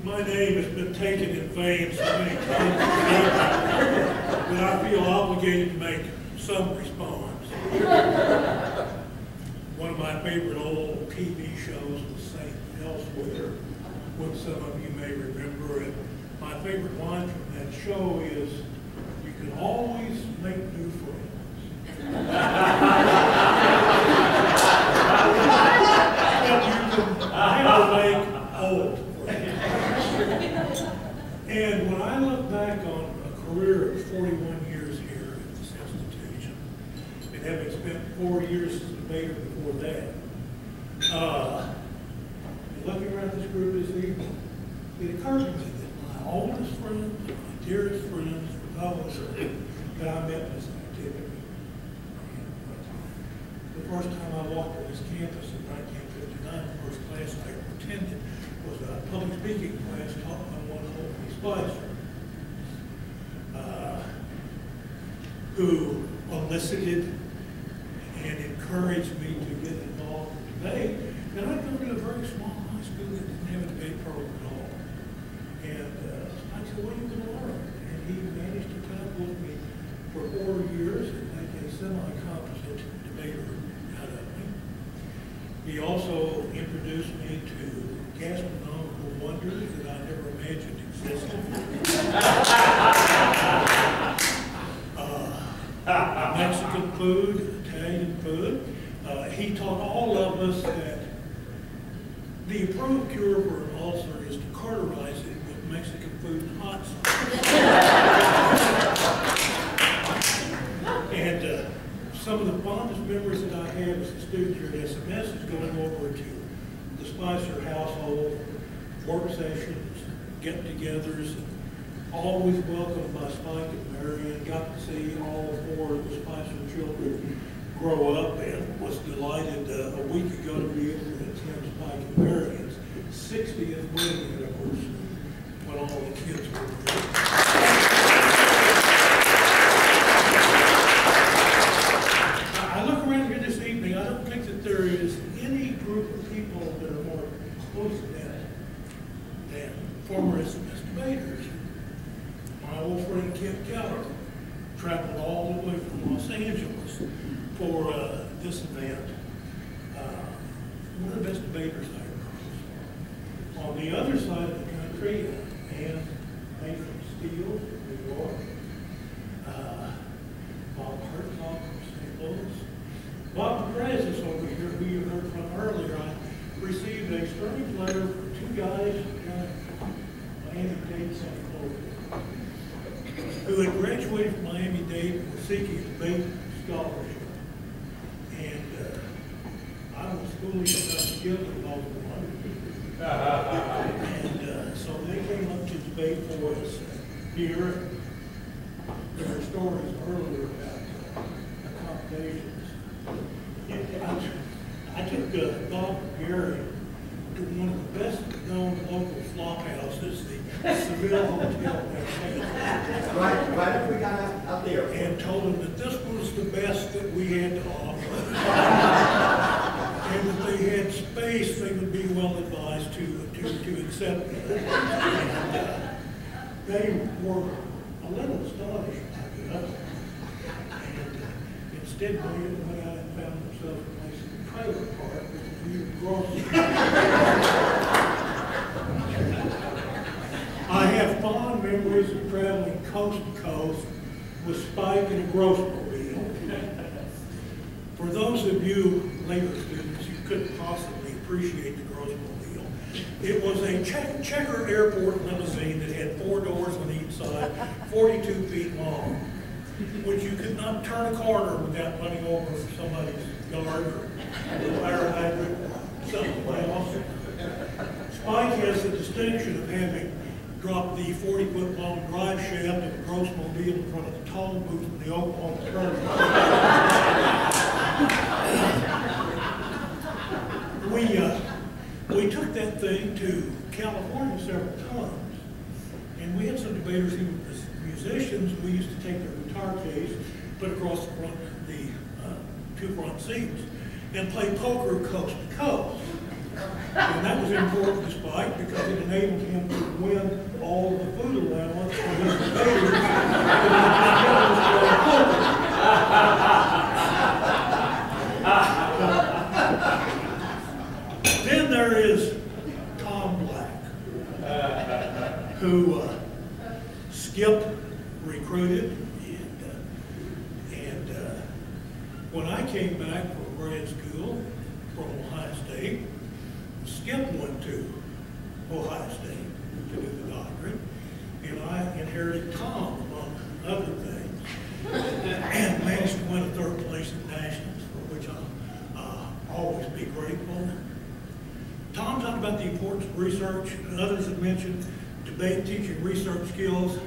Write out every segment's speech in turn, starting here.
My name has been taken in vain so many times that I feel obligated to make some response. One of my favorite old TV shows was St. Elsewhere, which some of you may remember. And my favorite line from that show is, "You can always make new friends." But you can never make old friends. And when I look back on a career of 41 years here at this institution, and having spent 4 years as a debater before that, looking around this group this evening, it occurred to me that my oldest friends, my dearest friends, were those that I met in this activity. The first time I walked on this campus in 1959, the first class I ever attended was a public speaking class taught by one Holy Spicer, who elicited and encouraged me to get involved in debate. And I go to a very small high school that didn't have a debate program at all. And I said, "What are you going to learn?" And he managed to put up with me for 4 years and make a semi-competent debater out of me. He also introduced me to gastronomical wonders that I never imagined existed. Mexican food, Italian food. He taught all of us that the approved cure for an ulcer is to cauterize it with Mexican food and hot sauce. And some of the fondest memories that I have as a student here at SMS is going over to the Spicer household, work sessions, get-togethers, always welcomed by Spike and Marion. Got to see all 4 of the Spicer children grow up, and was delighted a week ago to be able to attend Spike and Marion's 60th wedding anniversary when all the kids were there. I look around here this evening, I don't think that there is any group of people that are more close-knit than former SMS debaters. My old friend Kip Keller traveled all the way from Los Angeles for this event. One of the best debaters I ever heard. On the other side of the country, a man made from steel from New York, Bob Herzog from St. Louis. Bob Prezis over here, who you heard from earlier, I received a strange letter from 2 guys from Miami-Dade, St. Louis, who had graduated from Miami-Dade and were seeking a debate scholarship. And I was foolish enough to give them all the money. And so they came up to debate for us here. There were stories earlier about accommodations. I took Bob and Gary to one of the best known local flop houses, the Seville Hotel. Right, we got out there. And told them that this was the best that we had to offer. And if they had space, they would be well advised to accept it. And, they were a little astonished by it. And instead, they went out and found themselves a place in the trailer park with a view of groceries. I have fond memories of traveling coast to coast with Spike in a Grossmobile. For those of you later students who couldn't possibly appreciate the Grossmobile, it was a checker airport limousine that had 4 doors on each side, 42 feet long, which you could not turn a corner without running over somebody's yard or fire hydrant or something else. Spike has the distinction of having dropped the 40-foot-long drive shaft of a Grossmobile in front of the toll booth in the Oklahoma terminal. We took that thing to California several times, and we had some debaters who were musicians. We used to take their guitar case, put across the front, the 2 front seats, and play poker coast to coast. And that was important to Spike because it enabled him to win all of the food allowance for his neighbors. Then there is Tom Black, who Skip recruited, and when I came back from grad school from Ohio State, Skip went to Ohio State to do the doctorate, and I inherited Tom, among other things, and managed to win a third place at Nationals, for which I'll always be grateful. Tom talked about the importance of research, and others have mentioned debate, teaching, research skills.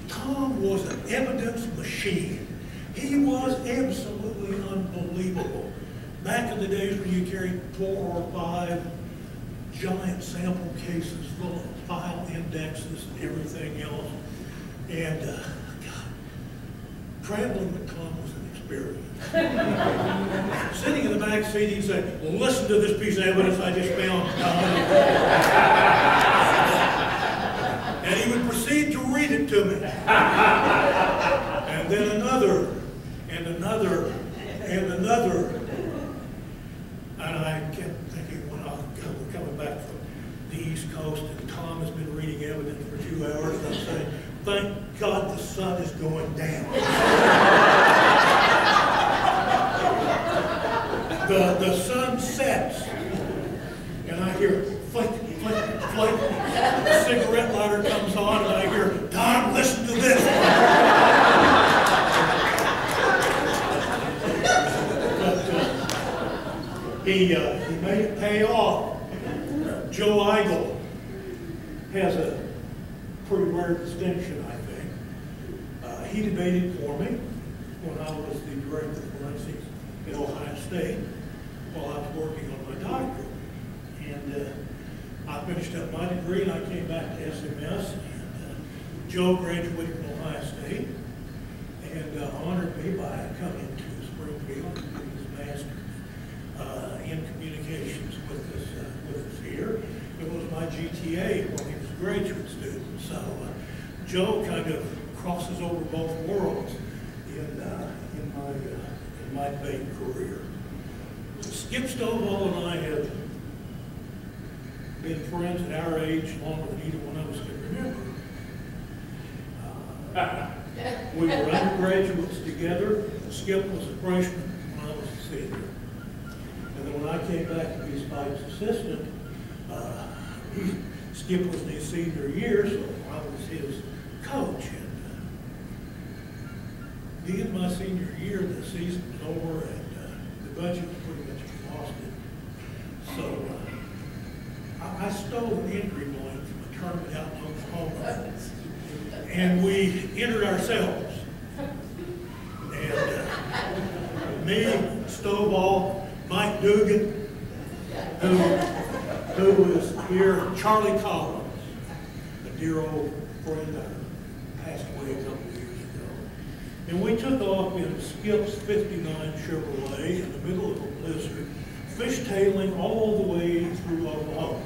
Tom was an evidence machine. He was absolutely unbelievable. Back in the days when you carried 4 or 5 giant sample cases full of file indexes and everything else. And God, traveling with Tom was an experience. Sitting in the back seat, he'd say, "Well, listen to this piece of evidence I just found, Tom." And he would proceed to read it to me. And then another, and another, and another. And I kept thinking, when we're coming back from the East Coast, and Tom has been reading evidence for 2 hours, and I'm saying, thank God the sun is going down. The sun sets, and I hear flick, flick, flick. The cigarette lighter comes on, and I hear, "Tom, listen to this." He made it pay off. Joe Eigel has a pretty rare distinction, I think. He debated for me when I was the director of forensics at Ohio State while I was working on my doctorate. And I finished up my degree and I came back to SMS. And Joe graduated from Ohio State and honored me by coming to Springfield to do his master's in communications with us here. It was my GTA when he was a graduate student. So Joe kind of crosses over both worlds in my debate career. Skip Stovall and I have been friends at our age longer than either one of us can remember. We were undergraduates together. Skip was a freshman when I was a senior. And then when I came back to be Spike's assistant, Skip was in his senior year, so I was his coach. And being my senior year, the season was over, and the budget was pretty much exhausted. So I stole an entry point from a tournament out in Oklahoma, and we entered ourselves. And me, Stovall, Mike Dugan, who was here, Charlie Collins, a dear old friend that passed away a couple of years ago. And we took off in Skip's 59 Chevrolet in the middle of a blizzard, fishtailing all the way through Oklahoma.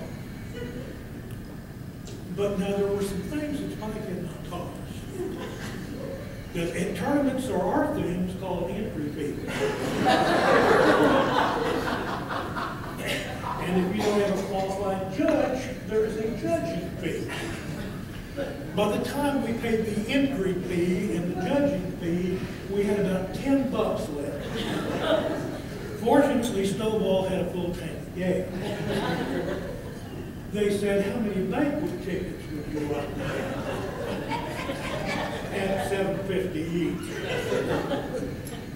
But now there were some things that Spike had not taught us. That in tournaments there are things called entry fees. And if you don't have a qualified judge, there is a judging fee. By the time we paid the entry fee and the judging fee, we had about $10 left. Fortunately, Stovall had a full tank of gas. They said, "How many banquet tickets would you like to have?" At $7.50 each.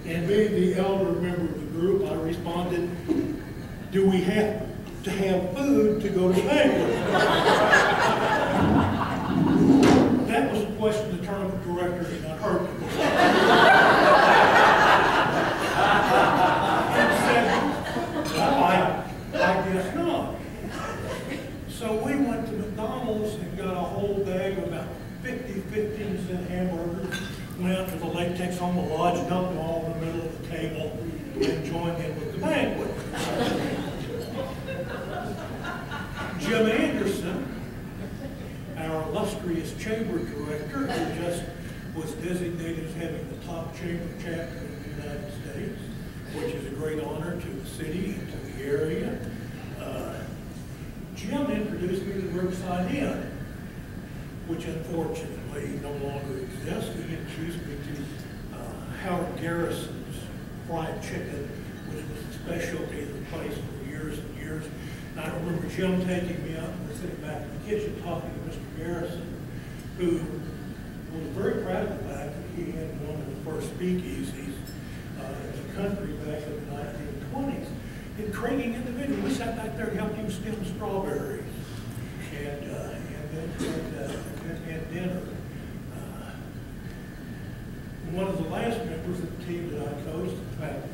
And being the elder member of the group, I responded, "Do we have to have food to go to the banquet?" That was a question the tournament director had not heard before. And said, I guess not. So we went to McDonald's and got a whole bag of about 50 15-cent hamburgers, went out to the latex on the lodge, dumped them all in the middle of the table, and joined in with the banquet. Jim Anderson, our illustrious chamber director, who just was designated as having the top chamber chapter in the United States, which is a great honor to the city and to the area. Jim introduced me to the Riverside Inn, which unfortunately no longer exists. He introduced me to Howard Garrison's fried chicken, which was a specialty of the place for years and years. And I remember Jim taking me up and we're sitting back in the kitchen talking to Mr. Garrison, who was very proud of the fact that he had one of the first speakeasies in the country back in the 1920s. Intriguing individual. We sat back there and helped him stem strawberries and dinner. One of the last members of the team that I coached, in fact,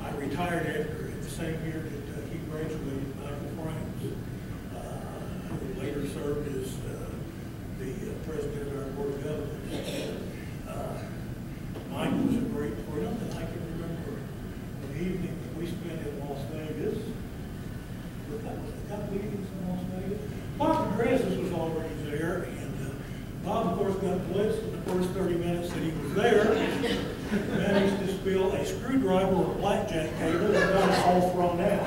I retired after in the same year that he graduated, Michael Franks, who later served as the president of our Board of Governors. Mike was a great friend, and I can remember an evening that we spent in Las Vegas. Got meetings in Las Vegas. Bob Pedresis was already there, and Bob, of course, got blitzed in the first 30 minutes that he was there. Managed to spill a screwdriver on a blackjack table and got us all thrown out.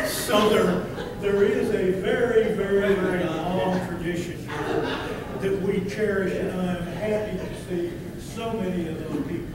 So there is a very, very, very long tradition here that we cherish, and I'm happy to see so many of those people